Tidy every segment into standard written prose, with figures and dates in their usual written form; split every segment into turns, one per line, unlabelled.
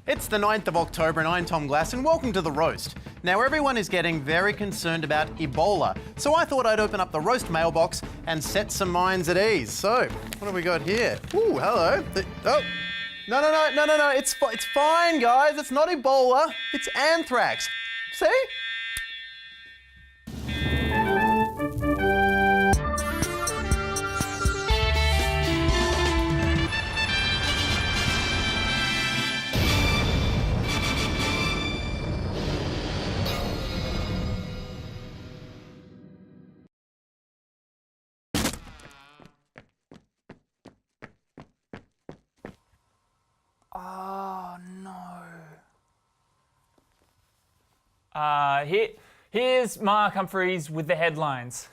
It's the 9th of October and I'm Tom Glass and welcome to The Roast. Now everyone is getting very concerned about Ebola, so I thought I'd open up the roast mailbox and set some minds at ease. So, what have we got here? Ooh, hello. No, it's fine guys, it's not Ebola, it's anthrax. See? Oh no.
Here's Mark Humphreys with the headlines.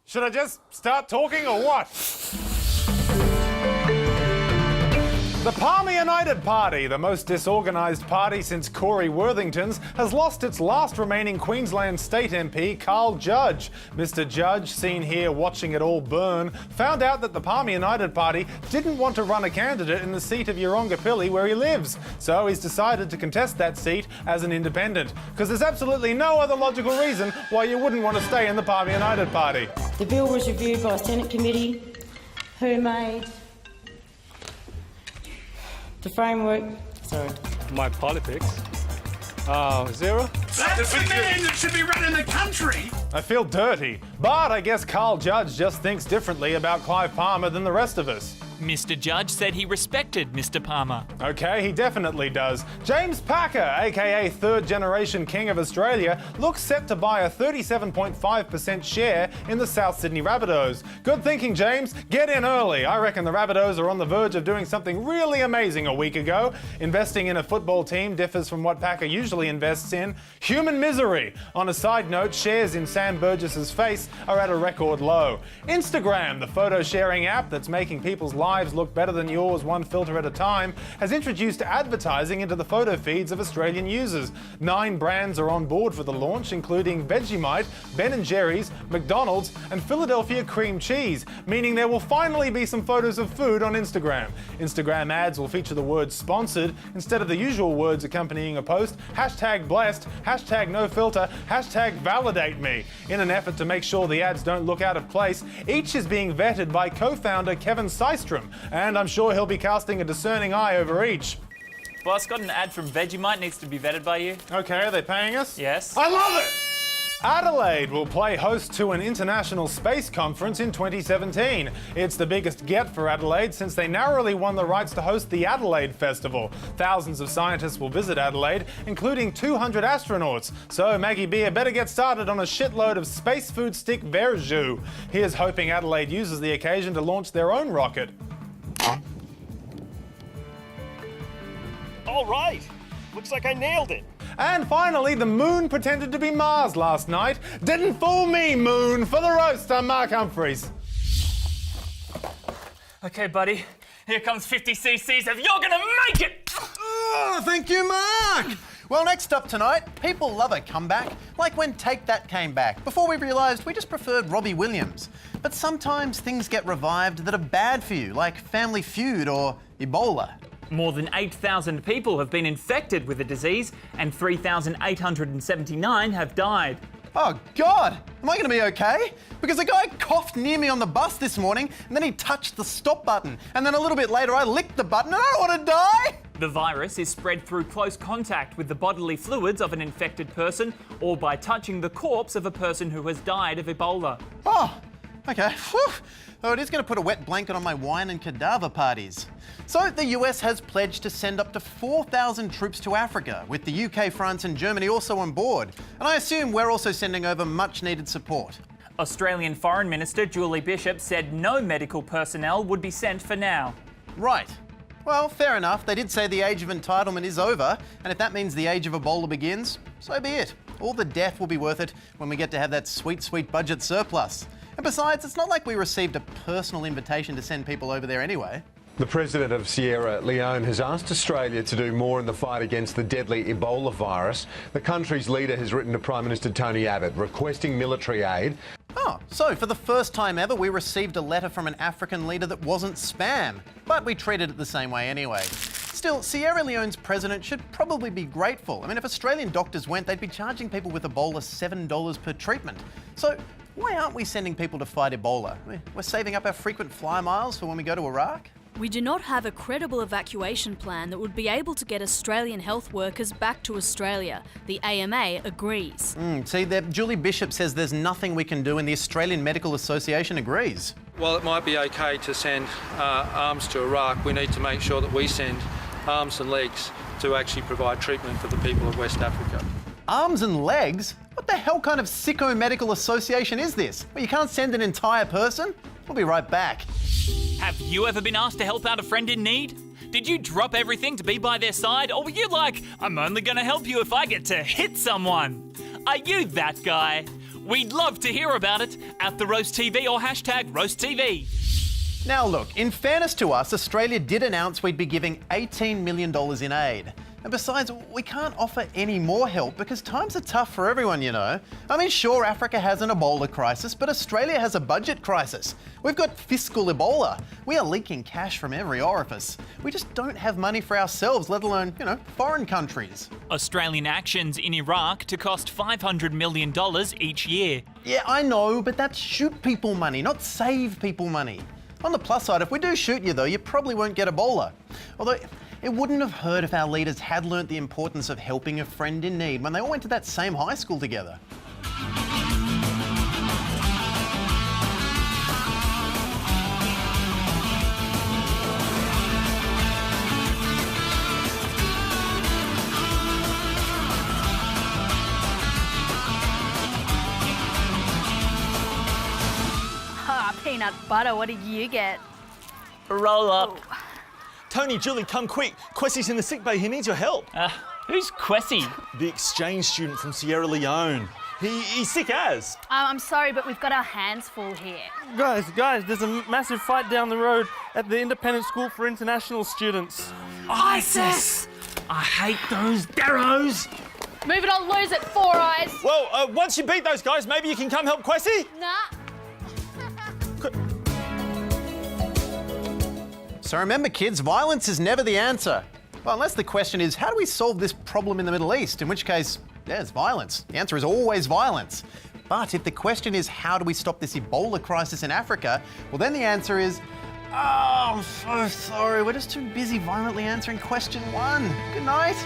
Should I just start talking or what? The Palmer United Party, the most disorganised party since Corey Worthington's, has lost its last remaining Queensland State MP, Carl Judge. Mr Judge, seen here watching it all burn, found out that the Palmer United Party didn't want to run a candidate in the seat of Yeronga where he lives. So he's decided to contest that seat as an independent, because there's absolutely no other logical reason why you wouldn't want to stay in the Palmer United Party.
The bill was reviewed by a Senate committee who made the framework. Sorry.
My politics. Zero?
That's the man that should be running the country!
I feel dirty, but I guess Carl Judge just thinks differently about Clive Palmer than the rest of us.
Mr Judge said he respected Mr Palmer.
Okay, he definitely does. James Packer, aka third generation King of Australia, looks set to buy a 37.5% share in the South Sydney Rabbitohs. Good thinking, James. Get in early. I reckon the Rabbitohs are on the verge of doing something really amazing a week ago. Investing in a football team differs from what Packer usually invests in: human misery. On a side note, shares in Sam Burgess's face are at a record low. Instagram, the photo sharing app that's making people's lives look better than yours one filter at a time, has introduced advertising into the photo feeds of Australian users. 9 brands are on board for the launch, including Vegemite, Ben & Jerry's, McDonald's and Philadelphia cream cheese, meaning there will finally be some photos of food on Instagram. Instagram ads will feature the word sponsored instead of the usual words accompanying a post: hashtag blessed, hashtag no filter, hashtag validate me. In an effort to make sure the ads don't look out of place, each is being vetted by co-founder Kevin Systrom, and I'm sure he'll be casting a discerning eye over each.
Boss, got an ad from Vegemite, needs to be vetted by you.
Okay, are they paying us?
Yes.
I love it! Adelaide will play host to an international space conference in 2017. It's the biggest get for Adelaide since they narrowly won the rights to host the Adelaide Festival. Thousands of scientists will visit Adelaide, including 200 astronauts. So Maggie Beer better get started on a shitload of space food stick verjus. Here's hoping Adelaide uses the occasion to launch their own rocket.
All right. Looks like I nailed it.
And finally, the moon pretended to be Mars last night. Didn't fool me, moon. For the roast, I'm Mark Humphreys.
Okay, buddy. Here comes 50 cc's of You're Gonna Make It!
Oh, thank you, Mark! Well, next up tonight, people love a comeback, like when Take That came back. Before we realised we just preferred Robbie Williams. But sometimes things get revived that are bad for you, like Family Feud or Ebola.
More than 8,000 people have been infected with the disease and 3,879 have died.
Oh God, am I going to be okay? Because a guy coughed near me on the bus this morning and then he touched the stop button. And then a little bit later I licked the button and I don't want to die.
The virus is spread through close contact with the bodily fluids of an infected person or by touching the corpse of a person who has died of Ebola.
Oh, okay. Whew. Oh, it is going to put a wet blanket on my wine and cadaver parties. So the US has pledged to send up to 4,000 troops to Africa, with the UK, France and Germany also on board. And I assume we're also sending over much needed support.
Australian Foreign Minister Julie Bishop said no medical personnel would be sent for now.
Right. Well, fair enough. They did say the age of entitlement is over, and if that means the age of Ebola begins, so be it. All the death will be worth it when we get to have that sweet, sweet budget surplus. And besides, it's not like we received a personal invitation to send people over there anyway.
The President of Sierra Leone has asked Australia to do more in the fight against the deadly Ebola virus. The country's leader has written to Prime Minister Tony Abbott requesting military aid.
Oh, so for the first time ever, we received a letter from an African leader that wasn't spam, but we treated it the same way anyway. Still, Sierra Leone's president should probably be grateful. I mean, if Australian doctors went, they'd be charging people with Ebola $7 per treatment. So why aren't we sending people to fight Ebola? We're saving up our frequent fly miles for when we go to Iraq?
We do not have a credible evacuation plan that would be able to get Australian health workers back to Australia. The AMA agrees.
See, Julie Bishop says there's nothing we can do, and the Australian Medical Association agrees.
While it might be okay to send arms to Iraq, we need to make sure that we send arms and legs to actually provide treatment for the people of West Africa.
Arms and legs? What the hell kind of sicko medical association is this? Well, you can't send an entire person? We'll be right back.
Have you ever been asked to help out a friend in need? Did you drop everything to be by their side, or were you like, I'm only going to help you if I get to hit someone? Are you that guy? We'd love to hear about it at the Roast TV or hashtag RoastTV.
Now look, in fairness to us, Australia did announce we'd be giving $18 million in aid. And besides, we can't offer any more help because times are tough for everyone, you know. I mean, sure, Africa has an Ebola crisis, but Australia has a budget crisis. We've got fiscal Ebola. We are leaking cash from every orifice. We just don't have money for ourselves, let alone, you know, foreign countries.
Australian actions in Iraq to cost $500 million each year.
Yeah, I know, but that's shoot people money, not save people money. On the plus side, if we do shoot you though, you probably won't get Ebola. Although, it wouldn't have hurt if our leaders had learnt the importance of helping a friend in need when they all went to that same high school together.
Peanut butter, what did you get?
Roll up.
Oh.
Tony, Julie, come quick. Quessie's in the sick bay. He needs your help.
Who's Quessie?
The exchange student from Sierra Leone. He's sick as.
I'm sorry, but we've got our hands full here.
Guys, there's a massive fight down the road at the Independent School for International Students.
ISIS! I hate those darrows!
Move it on, lose it, Four Eyes.
Well, once you beat those guys, maybe you can come help Quessie?
Nah.
So remember kids, violence is never the answer. Well, unless the question is, how do we solve this problem in the Middle East? In which case, there's violence. The answer is always violence. But if the question is, how do we stop this Ebola crisis in Africa? Well, then the answer is, oh, I'm so sorry. We're just too busy violently answering question 1. Good night.